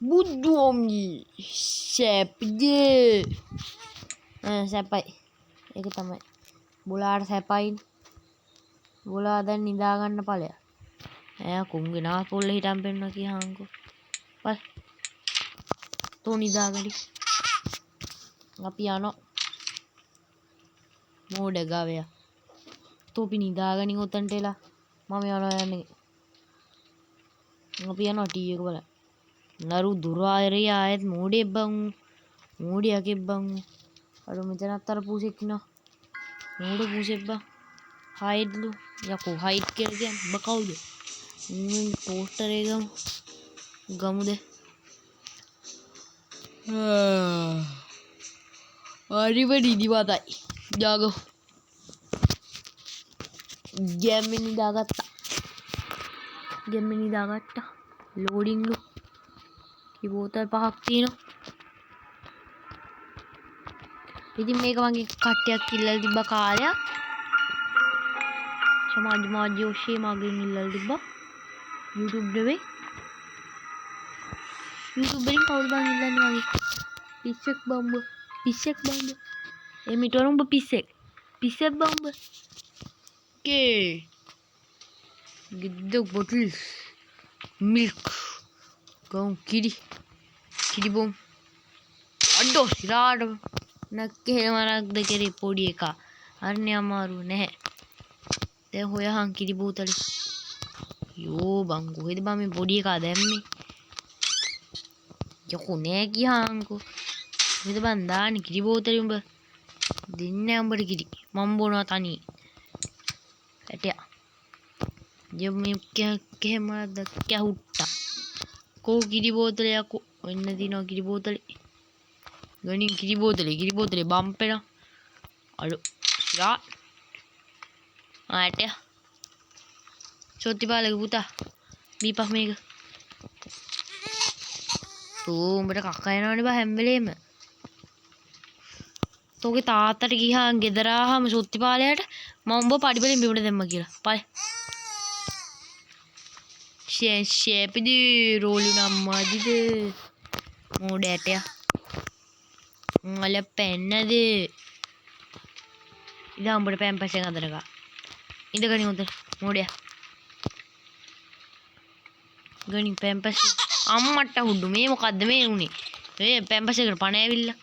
බුදුම්නි සැපද සැපයි ඒක තමයි බොලාට සැපයි බොලා දැන් නිදා ගන්න ඵලයක් ඈ කුංගේ නා පොල්ල හිටන් පෙන්නවා කියහන්කෝ බල තෝ නිදා ගනි අපි යනවා මෝඩ ගවයා තෝපි නිදා ගනි ඔතනට එලා මම යනවා යන්නේ අපි යනවා ටී එක බලන්න නරු දුරායරේ ආයෙත් මෝඩේ බං මෝඩියගේ බං අර මෙතනත් අර පූසෙක් ඉන්නවා මෝඩ පූසෙක් බං හයිඩ්ලු යකෝ හයිඩ් කියලා කියන්නේ ඔබ කවුද පෝස්ටර් එක ගමුද හරිම නිදිමතයි ජාගෝ ගැම්මෙන් නිදාගත්තා ලෝඩින්ග් කි බෝතල් 5ක් තියෙනවා ඉතින් මේක මගේ කට්ටියක් ඉල්ලලා තිබ්බ කාලයක් සමාජ මාධ්‍ය ඔස්සේ මගෙන් ඉල්ලලා තිබ්බා YouTube නෙවෙයි YouTube වලින් කවුද බං ඉල්ලන්නේ මගේ පිස්සෙක් බම්බ එමිටවල උඹ පිස්සෙක් බම්බ කේ get the bottles milk ගම් කිරි බොම් අඩෝ සිරාඩ නක්කේ මරක්ද කරේ පොඩි එකා අරන්නේ අමාරු නැහැ දැන් හොයහන් කිරි බෝතල යෝ බං කොහෙද බං මේ පොඩි එකා දැම්මේ යකෝ නෑ කියහන්කෝ කොහෙද බං දාන්නේ කිරි බෝතලේ උඹ දෙන්නේ උඹට කිරි මම බොනවා තනි ඇටයා ජම්මි කෙහෙමද කැහුට්ටා කෝ කිරි බෝතලේ යකෝ ඔන්න දිනවා කිරි බෝතලේ ගණින් කිරි බෝතලේ බම්පෙන අඩෝ සිරා ඇටයා චොත්තිපාලගේ පුතා බීපස් මේක උඹට කක්ක එනවනේ බා හැම වෙලේම තෝගේ තාත්තට ගියාන් ගෙදර ආවම සොත්තිපාලයට මම උඹ පඩිපෙලින් බිමට දැම්ම කියලා පය ෂේපිදි රෝලි නම්මාදිද මෝඩ ඇටයා මල පෙන්නද ඉතින් උඹට පැම්පස් එක අඳනකා ඉඳගනි උන්ට මෝඩයා ගනි පැම්පස් අම්මට හුඩු මේ මොකද්ද මේ උනේ මේ පැම්පස් එකට පණ ඇවිල්ලා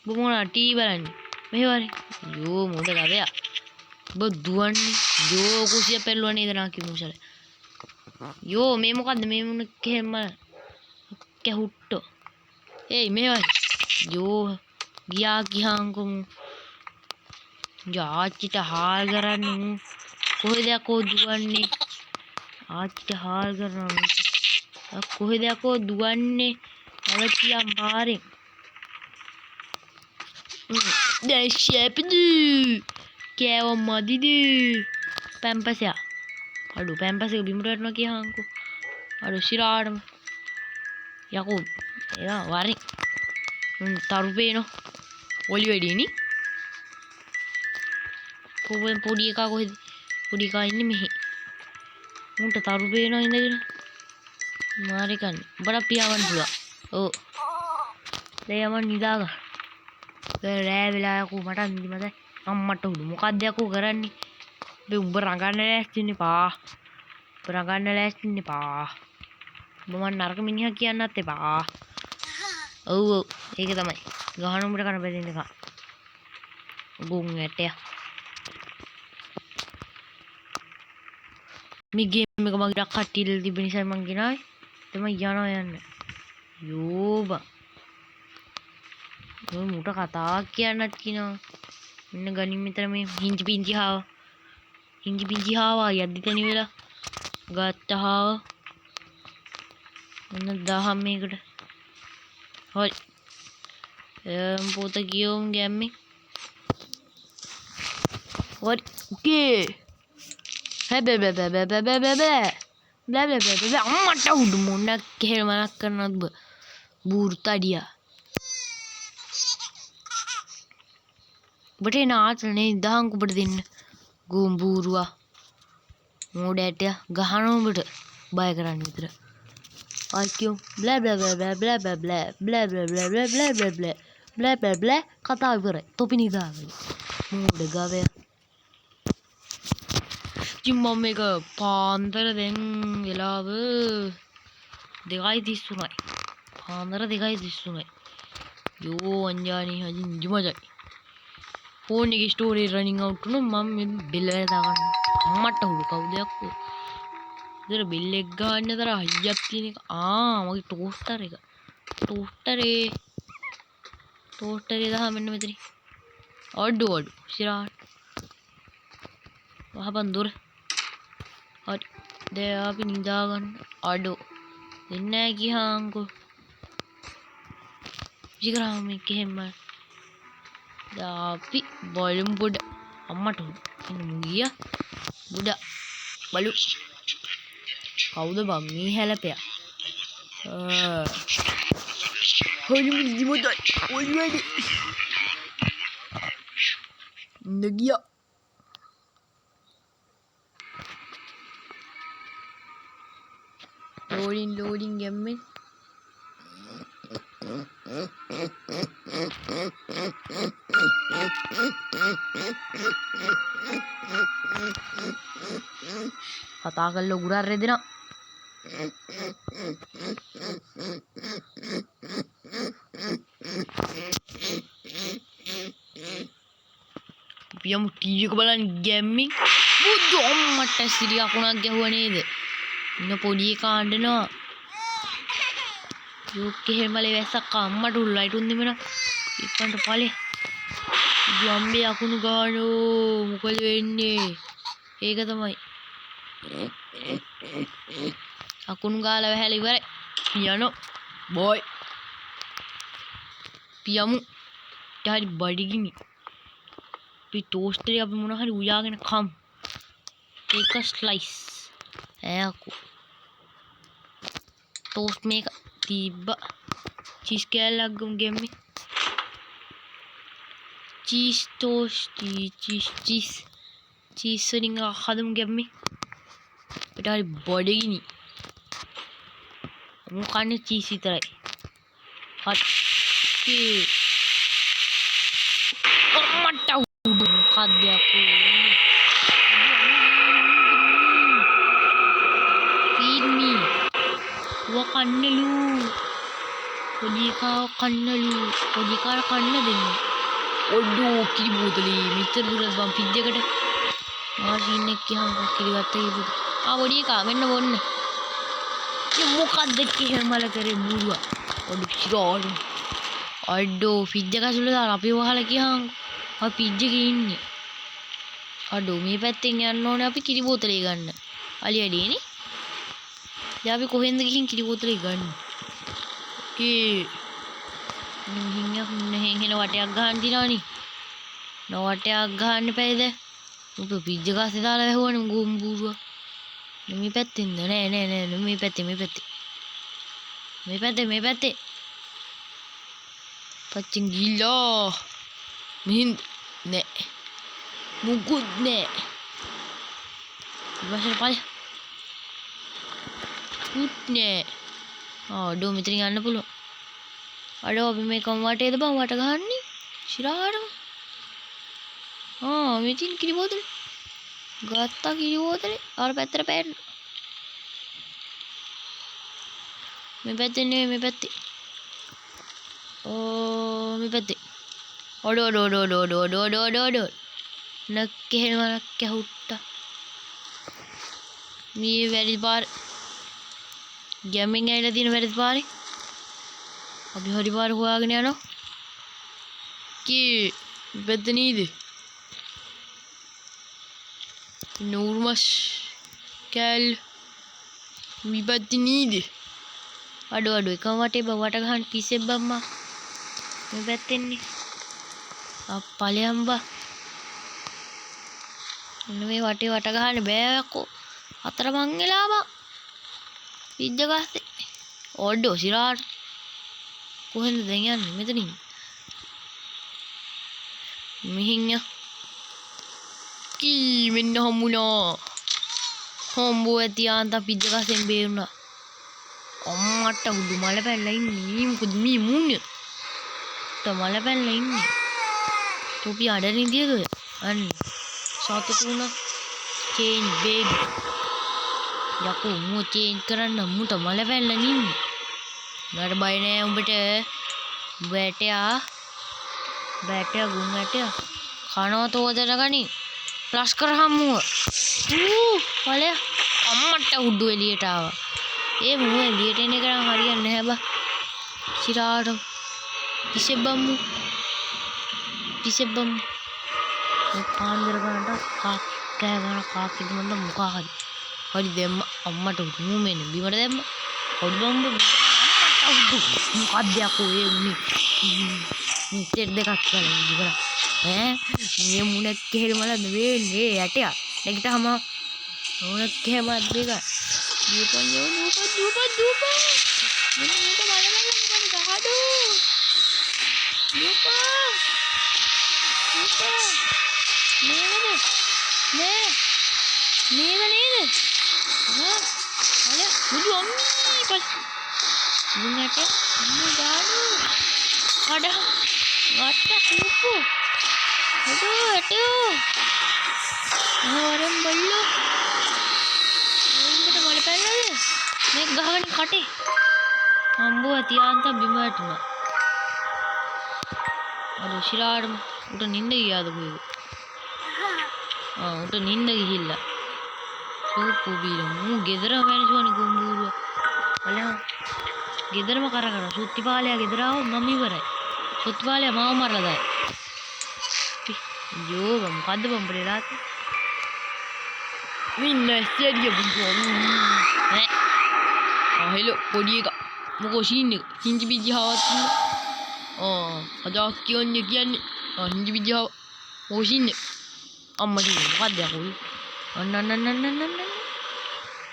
බොමෝනා ටී බලන්නේ මෙහෙවරි යෝ මොඩ ගවයා ඔබ දුවන්නේ යෝ කුසිය පෙල්ලුවා නේද නා කිමුසල යෝ මේ මොකද්ද මේ මුණ කෙහෙම කැහුට්ටෝ මෙහෙවරි යෝ ගියා ගියාංකො ආච්චිට හාල් කරන්න කොහෙද යකෝ දුවන්නේ ආච්චිට හාල් කරනවා කොහෙද යකෝ දුවන්නේ අවතියම් පාරෙන් දැන් ෂේප්ද කෑව මදිද පැම්පසයා අඩු පැම්පස් එක බිමට වැටෙනවා කියහන්කෝ අඩු සිරාටම යකෝ එයා වරේ තරු පේනෝ ඔලි වැඩිනේ කොහෙන් පොඩි එකා කොහෙද පොඩි එකා ඉන්නේ මෙහි උන්ට තරු පේනවා ඉඳගෙන මාරේ කන්නේ උඹට පියාවන්න පුළුවන් ඔව් දැන් යමන් නිදාගන්න රෑ වෙලා යකෝ මට නිදිමතයි අම්මට උඩු මොකක්ද යකෝ කරන්නේ මේ උඹ රඟන්න ලෑස්තිනේ පා උඹ මන් නරක මිනිහා කියන්නත් එපා ඔව් ඒක තමයි ගහන උඹට කන බෙදෙන්න එක ගුන් ඇටයා මේ ගේම් එක මගේ කට්ටිය ඉල්ල තිබ්බ නිසා මං ගෙනාවේ තමයි යන්න යෝ බා ඔය මුට කතා කියන්නත් කියනවා මෙන්න ගනින් මෙතන මේ හිංචි පිංචි හාවා යද්දි තනි වෙලා ගත්ත හාව ඔන්න 1000 මේකට හොයි පොත කියවුම් ගැම්මේ හොයි උකේ හැබැ අම්මට උඩු මොන්නක් කෙහෙල් මනක් කරනවද බූරු තඩියා ඔබට එන ආතල්නේ 1000 ඔබට දෙන්න ගෝම් බූරුවා මෝඩ ඇටයා ගහන උඹට බය කරන්න විතර අයිකෝ blah blah blah blah blah blah blah blah blah blah blah blah blah blah blah blah කතාව ඉවරයි. තොපි නිදාගෙන. මූඩ ගවය. ඉතින් මම මේක පාන්දර දැන් වෙලාව 2:33යි. පාන්දර 2:33යි. යෝ අංජානි හදින් ජුමජයි. ෆෝන් එකේ ස්ටෝරේජ් රනින් අවුට් වුණා මම බෙල් එක දාගන්න. අම්මට හුළු කවුද යක්කෝ. ඉතින් බෙල් එක ගන්න තර හයියක් තියෙන එක. මගේ ටෝස්ටර් එක. ටෝස්ටරේ දාලා මෙන්න මෙතන. අඩු ඉස්සරහට. වහපන් දොර. හරි. දැන් අපි නිදා ගන්න. අඩු. දෙන්නේ නැහැ ගියාංකෝ. විසිකරාම මේක එහෙම. දැන් අපි බලමු පොඩ. අම්මට එන්න මුගියා. බුඩ බලු. කවුද බම් මේ හැලපයා? හොලි මුදි මොදයි. ඔලි වැඩි. නගියා. loading ගැම්මේ. කතා කරලා උගුරා රෙදෙනවා. පියමු ටීවී එක බලන්න ගැම්මේ. බුදු අම්මට සිරි අකුණක් ගැහුවා නේද? ඉන්න පොඩි එකා අඬනවා. යෝක්කේ හැමලේ වැස්සක් අම්මට උල්ලයිට උන් දෙමන. ඉක්මනට ඵලෙ. යම්බේ අකුණු ගානෝ මොකද වෙන්නේ? ඒක තමයි. අකුණු ගාලා වැහැලා ඉවරයි. පියනෝ බොයි. පියමු. ඩාඩි බඩගිනි. අපි ටෝස්ටරේ අපි මොන හරි උයාගෙන කම්. ඒක ස්ලයිස්. ඈකෝ. ටෝස්ට් මේක තිබ්බා. චීස් කෑල්ලක් ගමු ගෙම්මේ. චීස් ටෝස්ට් චීස් වලින් හදමු ගෙම්මේ. අපිට හරි බඩගිනි. මම කන්නේ චීස් විතරයි. හරි. අම්මට උඩු මොකක්ද යකෝ. feed me. කන්නලු. පොඩි එකා කන්නලු. පොඩි එකාට කන්න දෙන්න. ඔඩෝ කිරි බෝතලේ මෙච්චර දුරට බම් ෆ්‍රිජ් එකට. මාෂින් එක කියහම කිරි ගත්ත ඉබුද. පොඩි එකා මෙන්න බොන්න. මොකක්ද කිහෙමල කරේ බුරුවා. ඔඩු කිරෝල්. අඩෝ ෆ්‍රිජ් එක ඇතුළේ දාලා අපි වහලා ගියාන් අපි ෆ්‍රිජ් එකේ ඉන්නේ. අඩෝ මේ පැත්තෙන් යන්න ඕනේ අපි කිරි බෝතලේ ගන්න. අලි අඩේනේ. දැන් අපි කොහෙන්ද ගිහින් කිරි බෝතලේ ගන්න? කී මෙහෙන් වටයක් ගහන්න දිනවනේ. වටයක් ගහන්න එපාද? උඹ ෆ්‍රිජ් එක අස්සේ දාලා වැහුවනේ ගොම්බුරුවා. මේ පැත්තෙන්ද? නෑ මේ පැත්තේ. පච්චින් ගිල්ලා. මෙහින් නෑ. මුකුත් නෑ. ඉවසර පල. උත් නෑ. අඩෝ මෙතනින් යන්න පුළුවන්. අඩෝ අපි මේ කම් වටේද බං වට ගහන්නේ? ඉස්සරහටම. මෙතින් කිරි බෝතලේ. ගත්තා කිරි බෝතලේ. අර පැත්තට පෑන්න. මේ පැත්තේ නෙවෙයි මේ පැත්තේ. මේ පැත්තේ. ඔඩෝ. නක්කේ හුට්ටා. මේ වැඩි පාර. ගැම්මින් ඇවිල්ලා තියෙන වැඩි පාරේ. අපි හරි පාර හොයාගෙන යනවා. කී පැත්ත නේද? නූර්මස් කැල් විපත්ති නේද? අඩෝ එකම වටේ වට ගහන්න පිස්සෙක් බම්මා. මේ පැත්තෙන්නේ. අප්පලයන් බා. මේ වටේ වට ගහන්න බෑ යකෝ. අතර මං වෙලා බා. පිද්ද ගස්සේ. ඔඩෝ සිරාට. කොහෙන්ද දැන් යන්නේ? මෙතනින්. මෙහින් ය. කී මෙන්න හම්බුණා. හම්බුව තියාන්ත පිද්ද ගස්සෙන් බේරුණා. අම්මට උඩු මල පැනලා ඉන්නේ. මොකද මේ මුන්නේ? මල පැනලා ඉන්නේ. ටොපි අඩ නිදියද? අන්න සතුටු වුණා. Change baby. යකෝ මෝ චේන්ජ් කරන්න මුට මල පැනලා ඉන්නේ. නඩ බය නෑ උඹට. බෑටයා ගුන් ඇටයා කනවා තෝදට ගනි. ප්ලස් කරහම්මුව. වලය අම්මට උඩු එළියට ආවා. ඒ මුව එළියට එන එක නම් හරියන්නේ නැහැ බා. සිරාට පිසෙබ්බම්මු. මේ පාන්දර ගන්නට කෑ ගන්න කාක්කෙද මන්ද මොකා හරි. හරි දැම්ම අම්මට උඩු මෙන්න බිමට දැම්ම. හොඩ බම්බ උඩු මොකක්ද යකෝ ඒ උනේ. මිටර් දෙකක් කරලා ඉවරයි. මේ මුණක් කෙහෙල මල නෙවෙන්නේ යටයක්. නැගිටම මුණක් කෙහෙම දෙක. දීපන් යෝ දූප. මෙන්න මේක බලන්න ගහඩු. දූප. නේද. අල මුදු අම්මී පස්. මුණට අම්මු දානු. අඩ ගත්ත කූපු. අඩෝ. වරම් බල්ලෝ. උඹට මල පැනලාද? මේ ගහගෙන කටේ. අම්බෝ තියාන්ත බිම වැටුණා. අර ශිරාඩම උට නිින්ද ගියාද කොහෙද? උට නිින්ද ගිහිල්ලා. සූපු බීලා මූ ගෙදර වැනිසුවනේ ගොම්බූරුව. බලන්න. ගෙදරම කරකන සුත්තිපාලයා ගෙදර ආවොත් මම ඉවරයි. සුත්තිපාලයා මාව මරලා දායි. යෝ මොකද්ද බම්බලේලාත්? මින්න ස්ටේඩිය බුදුන්. හෙලෝ පොඩි එක. මොකෝ සීන් එක. හිංජි බිජි හවත්. අදක් කියන්නේ. හිංජි බිජි හව. මොකෝ සීන් එක. අම්මා සීන් මොකද්ද යකෝ? අන්න.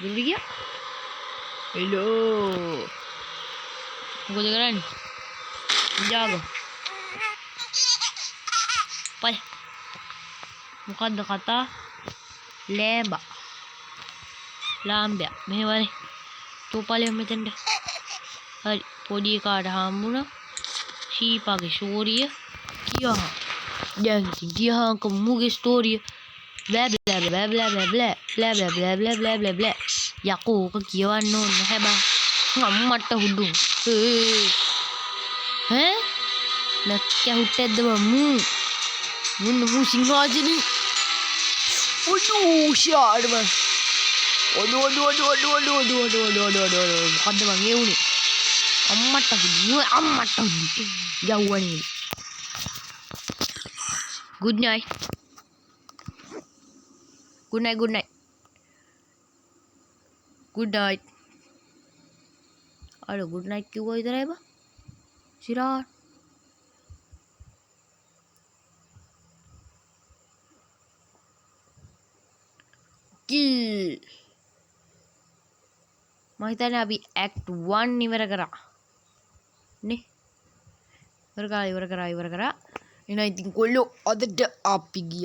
ජල්දි ගියා. හෙලෝ. මොකද කරන්නේ? ජාගෝ. පය. මොකද්ද කතා? ලාම්බයා මෙහෙවරේ. තෝපලෙ මෙතෙන්ට. හරි පොඩි එකාට හම්බුණා. ශීපාගේ ස්ටෝරිය කියහන්. දැන් ඉතින් කියහන්ක මුගේ ස්ටෝරිය. බ්ලා යකෝ ඔක කියවන්න ඕනේ නැහැ බං. අම්මට හුඩු. නැක්ක හුට්ටෙද්ද මු සිංහාජනි. ඔඩෝ ෂාඩ් බං. ඔඩෝ මොකද්ද බං ඒ උනේ? අම්මට හුඩු. යව්වනේ. good night. අර good night කිව්වා විතරයි බං. සිරා කිල්. මම හිතන්නේ අපි act 1 ඉවර කරා. නේ? ඉවර කරා. එහෙනම් ඉතින් කොල්ලෝ අදට අපි ගියා.